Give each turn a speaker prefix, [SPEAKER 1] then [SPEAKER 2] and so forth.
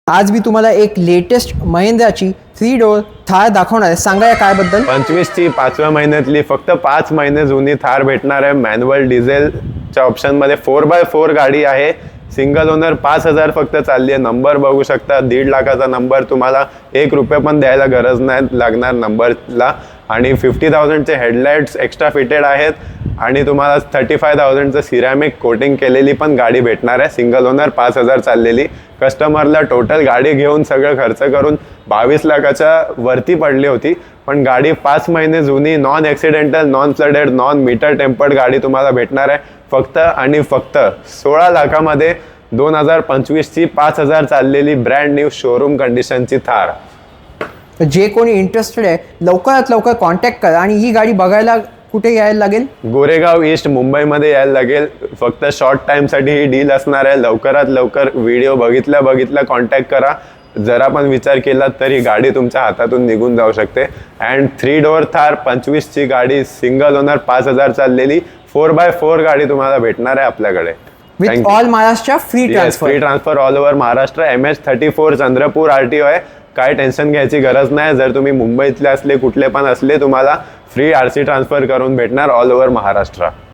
[SPEAKER 1] आज मी तुम्हाला एक लेटेस्ट महिंद्राची 3 डोअर थार दाखवणार आहे। सांगा या काय बद्दल।
[SPEAKER 2] 25 ची 5व्या महिन्यातली फक्त 5 महिने जुनी थार भेटणार आहे। मॅन्युअल डिझेलच्या ऑप्शन मध्ये 4x4 गाडी आहे। सिंगल ओनर 5000 फक्त चालली आहे। नंबर बघू शकता, 1.5 लाखाचा नंबर, तुम्हाला 1 रुपया पण द्यायला गरज नाही लागणार नंबरला। आणि 50,000चे हेडलाइट्स एक्स्ट्रा फिटेड आहेत आणि तुम्हाला 35,000चं सिरॅमिक कोटिंग केलेली पण गाडी भेटणार आहे। सिंगल ओनर 5000 चाललेली। कस्टमरला टोटल गाडी घेऊन सगळं खर्च करून 22 लाखाच्या वरती पडली होती, पण गाडी 5 महिने जुनी, non accidental, non flooded, non meter tampered गाडी तुम्हाला भेटणार आहे फक्त आणि फक्त 16 लाखामध्ये। 2025ची 5000 चाललेली ब्रँड न्यू शोरूम कंडिशनची थार।
[SPEAKER 1] जे कोणी इंटरेस्टेड आहे लवकरात लवकर कॉन्टॅक्ट करा आणि ही गाडी बघायला कुठे यायला लागेल?
[SPEAKER 2] गोरेगाव ईस्ट मुंबईमध्ये यायला लागेल। फक्त शॉर्ट टाइमसाठी ही डील असणार आहे। लवकरात लवकर व्हिडिओ बघितल्या कॉन्टॅक्ट करा। जरा पण विचार केला तर ही गाडी तुमच्या हातातून निघून जाऊ शकते। अँड 3 डोअर थार 25ची गाडी, सिंगल ओनर 5000 चाललेली 4x4 गाडी तुम्हाला भेटणार आहे आपल्याकडे।
[SPEAKER 1] With all Maharashtra free transfer.
[SPEAKER 2] Free transfer all over Maharashtra. MH34 Chandrapur RTO आहे। काय टेन्शन घ्यायची गरज नाही। जर तुम्ही मुंबईतले असले, कुठले पण असले, तुम्हाला फ्री RC ट्रान्सफर करून भेटणार ऑल ओव्हर महाराष्ट्र।